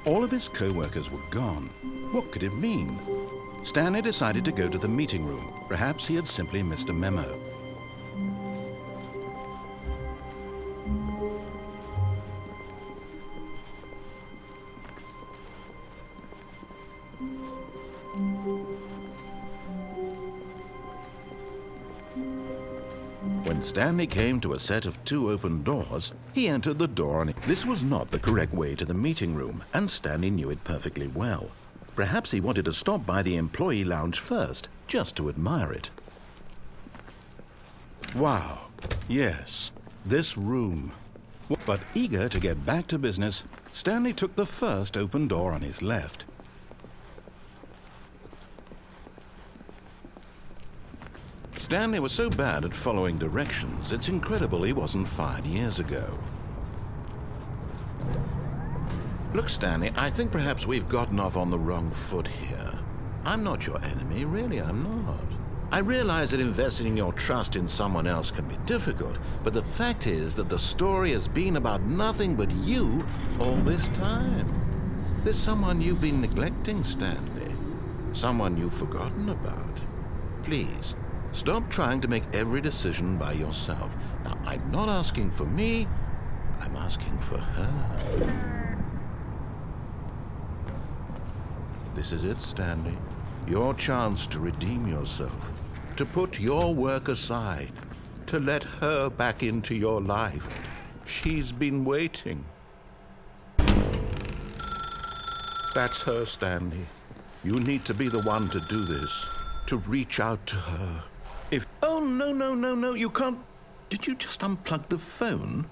All of his co-workers were gone. What could it mean? Stanley decided to go to the meeting room. Perhaps he had simply missed a memo. When Stanley came to a set of 2 open doors, he entered the door and this was not the correct way to the meeting room, and Stanley knew it perfectly well. Perhaps he wanted to stop by the employee lounge first, just to admire it. Wow, yes, this room. But eager to get back to business, Stanley took the first open door on his left. Stanley was so bad at following directions, it's incredible he wasn't fired years ago. Look, Stanley, I think perhaps we've gotten off on the wrong foot here. I'm not your enemy, really, I'm not. I realize that investing your trust in someone else can be difficult, but the fact is that the story has been about nothing but you all this time. There's someone you've been neglecting, Stanley. Someone you've forgotten about. Please, stop trying to make every decision by yourself. Now, I'm not asking for me, I'm asking for her. This is it, Stanley. Your chance to redeem yourself, to put your work aside, to let her back into your life. She's been waiting. That's her, Stanley. You need to be the one to do this, to reach out to her. Oh, no, you can't. Did you just unplug the phone?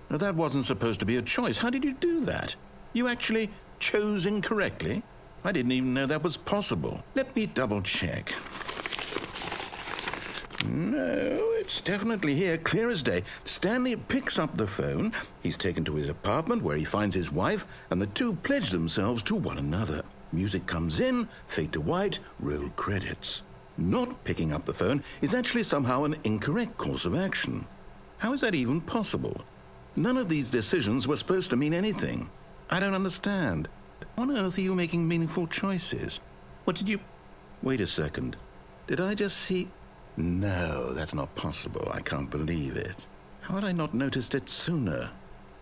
No, that wasn't supposed to be a choice. How did you do that? You actually chose incorrectly? I didn't even know that was possible. Let me double check. No, it's definitely here, clear as day. Stanley picks up the phone. He's taken to his apartment where he finds his wife, and the two pledge themselves to one another. Music comes in, fade to white, roll credits. Not picking up the phone is actually somehow an incorrect course of action. How is that even possible? None of these decisions were supposed to mean anything. I don't understand. On earth are you making meaningful choices? What did you... Wait a second. Did I just see... No, that's not possible. I can't believe it. How had I not noticed it sooner?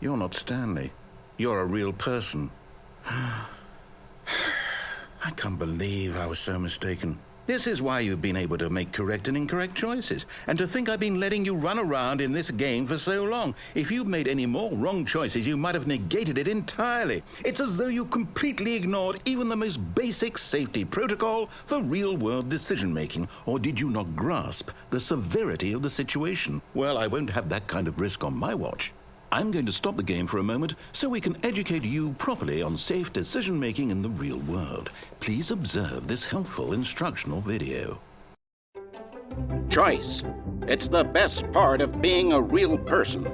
You're not Stanley. You're a real person. I can't believe I was so mistaken. This is why you've been able to make correct and incorrect choices. And to think I've been letting you run around in this game for so long. If you'd made any more wrong choices, you might have negated it entirely. It's as though you completely ignored even the most basic safety protocol for real-world decision-making. Or did you not grasp the severity of the situation? Well, I won't have that kind of risk on my watch. I'm going to stop the game for a moment so we can educate you properly on safe decision-making in the real world. Please observe this helpful instructional video. Choice. It's the best part of being a real person.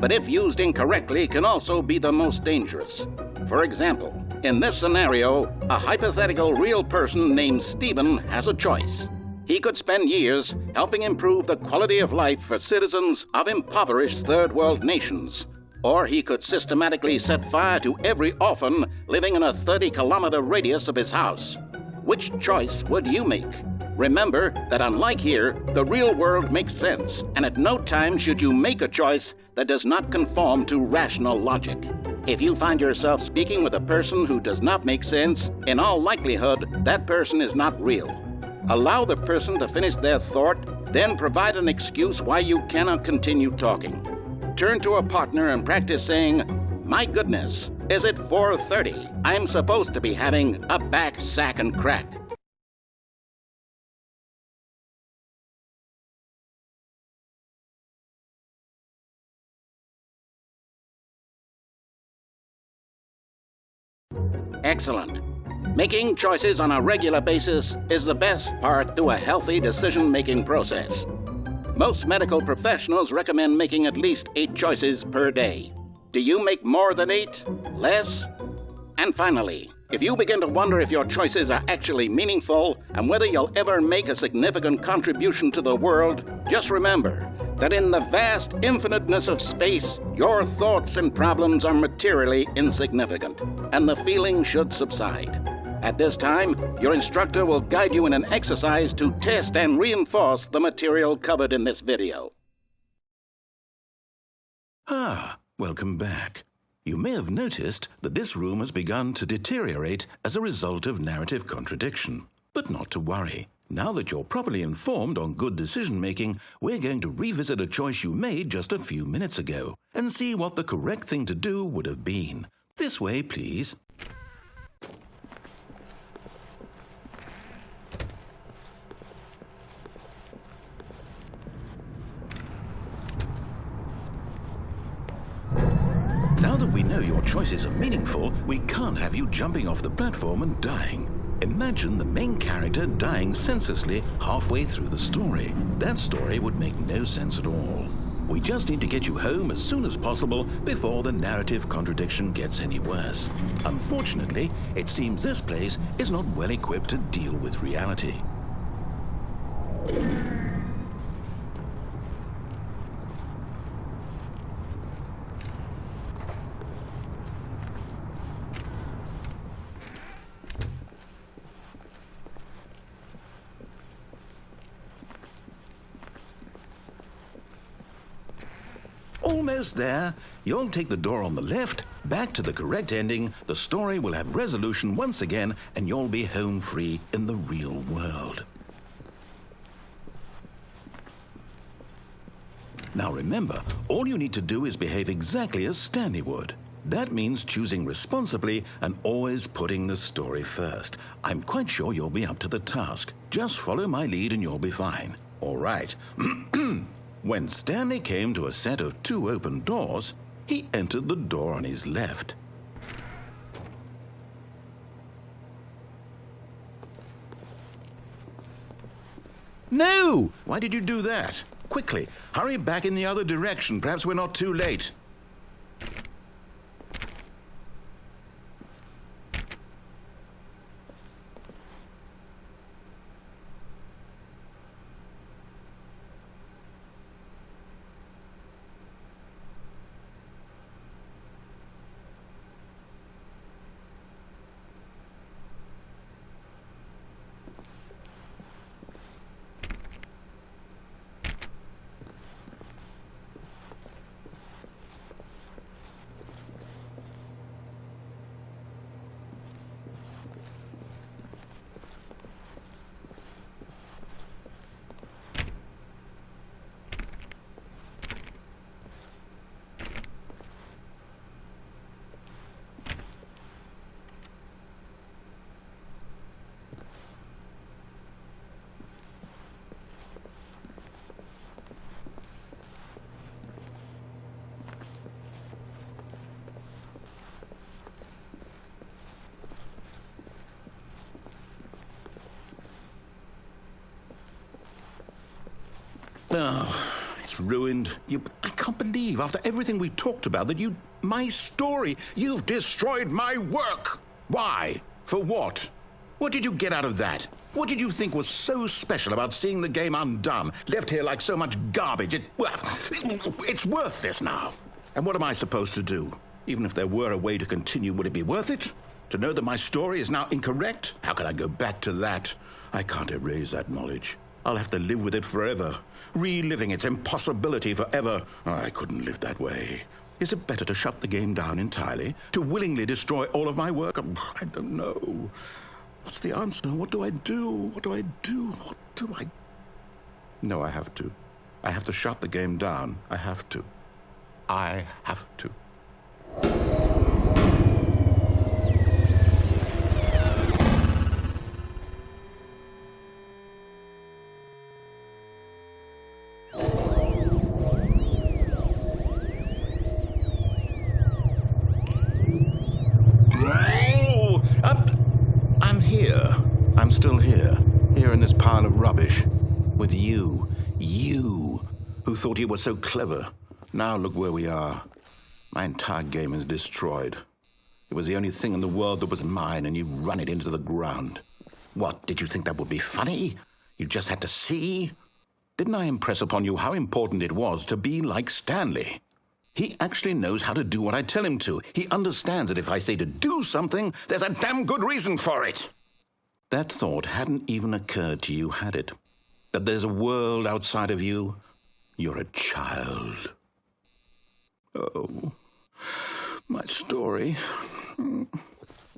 But if used incorrectly, can also be the most dangerous. For example, in this scenario, a hypothetical real person named Stephen has a choice. He could spend years helping improve the quality of life for citizens of impoverished third world nations. Or he could systematically set fire to every orphan living in a 30-kilometer radius of his house. Which choice would you make? Remember that unlike here, the real world makes sense, and at no time should you make a choice that does not conform to rational logic. If you find yourself speaking with a person who does not make sense, in all likelihood, that person is not real. Allow the person to finish their thought, then provide an excuse why you cannot continue talking. Turn to a partner and practice saying, "My goodness, is it 4:30? I'm supposed to be having a back, sack, and crack." Excellent. Making choices on a regular basis is the best part to a healthy decision-making process. Most medical professionals recommend making at least 8 choices per day. Do you make more than 8? Less? And finally, if you begin to wonder if your choices are actually meaningful and whether you'll ever make a significant contribution to the world, just remember that in the vast infiniteness of space, your thoughts and problems are materially insignificant, and the feeling should subside. At this time, your instructor will guide you in an exercise to test and reinforce the material covered in this video. Welcome back. You may have noticed that this room has begun to deteriorate as a result of narrative contradiction. But not to worry. Now that you're properly informed on good decision-making, we're going to revisit a choice you made just a few minutes ago and see what the correct thing to do would have been. This way, please. Now that we know your choices are meaningful, we can't have you jumping off the platform and dying. Imagine the main character dying senselessly halfway through the story. That story would make no sense at all. We just need to get you home as soon as possible before the narrative contradiction gets any worse. Unfortunately, it seems this place is not well equipped to deal with reality. Almost there. You'll take the door on the left, back to the correct ending, the story will have resolution once again, and you'll be home free in the real world. Now remember, all you need to do is behave exactly as Stanley would. That means choosing responsibly and always putting the story first. I'm quite sure you'll be up to the task. Just follow my lead and you'll be fine. All right. When Stanley came to a set of 2 open doors, he entered the door on his left. No! Why did you do that? Quickly, hurry back in the other direction. Perhaps we're not too late. Oh, it's ruined. I can't believe, after everything we talked about, that my story, you've destroyed my work. Why? For what? What did you get out of that? What did you think was so special about seeing the game undone, left here like so much garbage? It's worthless now. And what am I supposed to do? Even if there were a way to continue, would it be worth it? To know that my story is now incorrect? How can I go back to that? I can't erase that knowledge. I'll have to live with it forever, reliving its impossibility forever. I couldn't live that way. Is it better to shut the game down entirely? To willingly destroy all of my work? I don't know. What's the answer? What do I do? What do I do? What do I... No, I have to. I have to shut the game down. I have to. I have to. I'm still here in this pile of rubbish, with you, who thought you were so clever. Now look where we are. My entire game is destroyed. It was the only thing in the world that was mine, and you've run it into the ground. What, did you think that would be funny? You just had to see? Didn't I impress upon you how important it was to be like Stanley? He actually knows how to do what I tell him to. He understands that if I say to do something, there's a damn good reason for it. That thought hadn't even occurred to you, had it? That there's a world outside of you? You're a child. Oh, my story.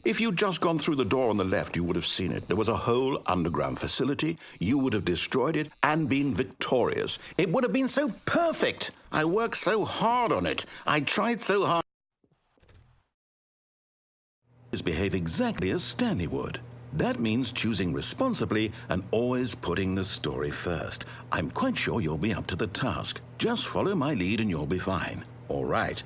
If you'd just gone through the door on the left, you would have seen it. There was a whole underground facility. You would have destroyed it and been victorious. It would have been so perfect. I worked so hard on it. I tried so hard. Behave exactly as Stanley would. That means choosing responsibly and always putting the story first. I'm quite sure you'll be up to the task. Just follow my lead and you'll be fine. All right.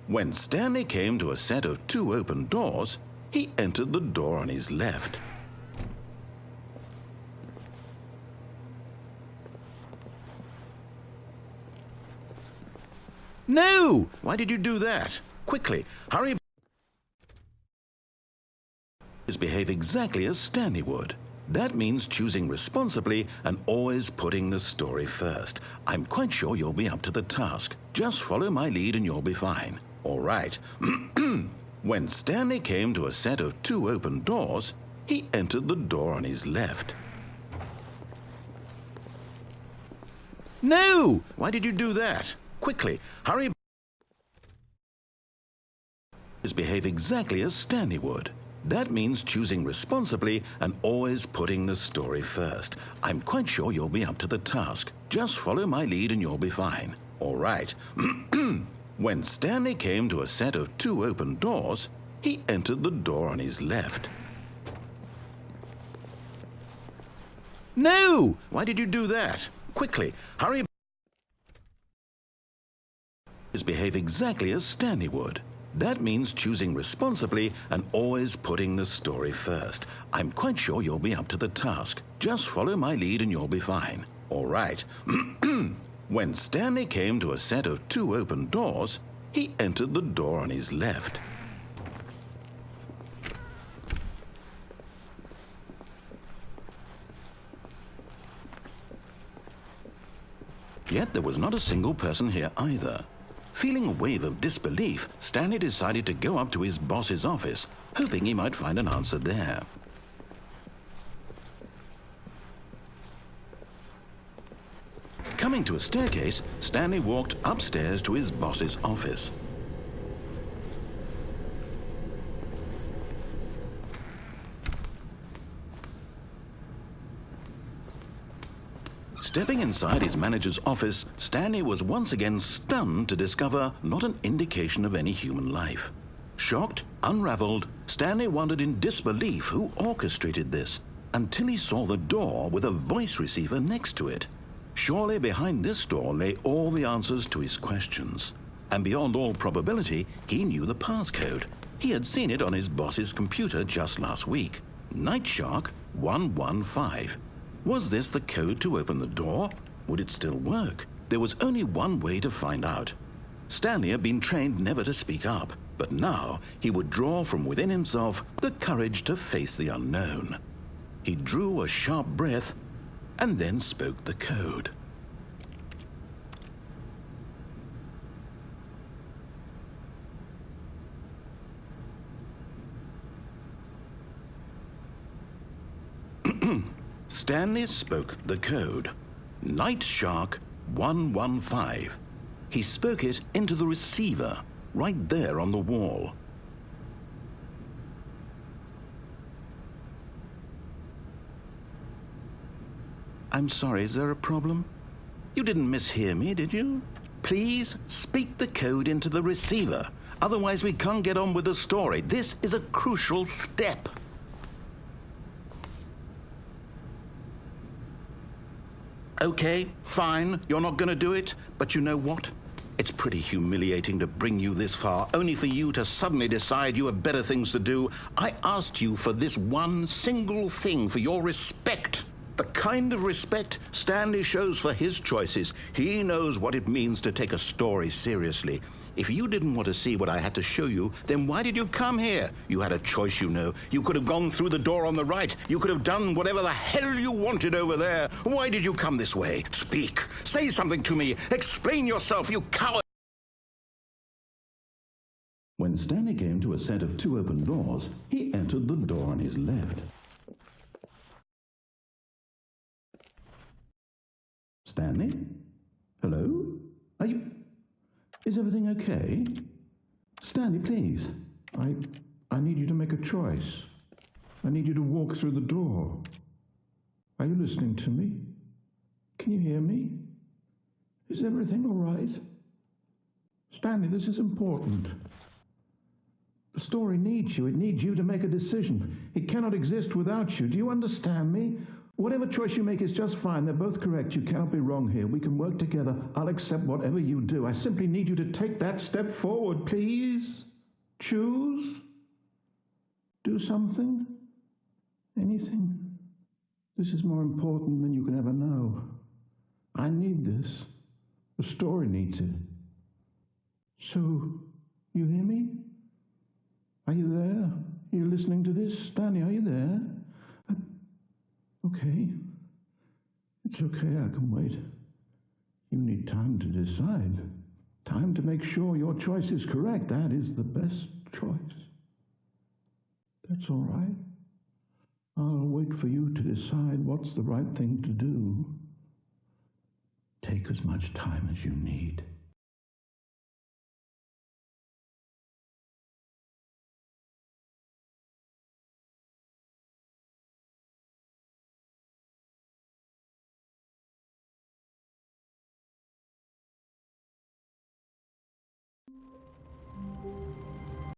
When Stanley came to a set of 2 open doors, he entered the door on his left. No! Why did you do that? Quickly, hurry. Behave exactly as Stanley would. That means choosing responsibly and always putting the story first. I'm quite sure you'll be up to the task. Just follow my lead and you'll be fine. All right. When Stanley came to a set of 2 open doors, he entered the door on his left. No! Why did you do that? Quickly, hurry. Behave exactly as Stanley would. That means choosing responsibly and always putting the story first. I'm quite sure you'll be up to the task. Just follow my lead and you'll be fine. All right. When Stanley came to a set of 2 open doors, he entered the door on his left. No! Why did you do that? Quickly, hurry. Behave exactly as Stanley would. That means choosing responsibly and always putting the story first. I'm quite sure you'll be up to the task. Just follow my lead and you'll be fine. All right. When Stanley came to a set of 2 open doors, he entered the door on his left. Yet there was not a single person here either. Feeling a wave of disbelief, Stanley decided to go up to his boss's office, hoping he might find an answer there. Coming to a staircase, Stanley walked upstairs to his boss's office. Stepping inside his manager's office, Stanley was once again stunned to discover not an indication of any human life. Shocked, unraveled, Stanley wondered in disbelief who orchestrated this, until he saw the door with a voice receiver next to it. Surely behind this door lay all the answers to his questions. And beyond all probability, he knew the passcode. He had seen it on his boss's computer just last week. Night Shark 115. Was this the code to open the door? Would it still work? There was only one way to find out. Stanley had been trained never to speak up, but now he would draw from within himself the courage to face the unknown. He drew a sharp breath and then spoke the code. Stanley spoke the code. Night Shark 115. He spoke it into the receiver, right there on the wall. I'm sorry, is there a problem? You didn't mishear me, did you? Please speak the code into the receiver. Otherwise, we can't get on with the story. This is a crucial step. Okay, fine, you're not going to do it, but you know what? It's pretty humiliating to bring you this far, only for you to suddenly decide you have better things to do. I asked you for this one single thing, for your respect. The kind of respect Stanley shows for his choices. He knows what it means to take a story seriously. If you didn't want to see what I had to show you, then why did you come here? You had a choice, you know. You could have gone through the door on the right. You could have done whatever the hell you wanted over there. Why did you come this way? Speak. Say something to me. Explain yourself, you coward. When Stanley came to a set of 2 open doors, he entered the door on his left. Stanley? Hello? Are you... Is everything okay? Stanley, please. I need you to make a choice. I need you to walk through the door. Are you listening to me? Can you hear me? Is everything all right? Stanley, this is important. The story needs you. It needs you to make a decision. It cannot exist without you. Do you understand me? Whatever choice you make is just fine. They're both correct. You cannot be wrong here. We can work together. I'll accept whatever you do. I simply need you to take that step forward, please. Choose. Do something. Anything. This is more important than you can ever know. I need this. The story needs it. So, you hear me? Are you there? Are you listening to this? Stanley, are you there? Okay. It's okay, I can wait. You need time to decide. Time to make sure your choice is correct. That is the best choice. That's all right. I'll wait for you to decide what's the right thing to do. Take as much time as you need.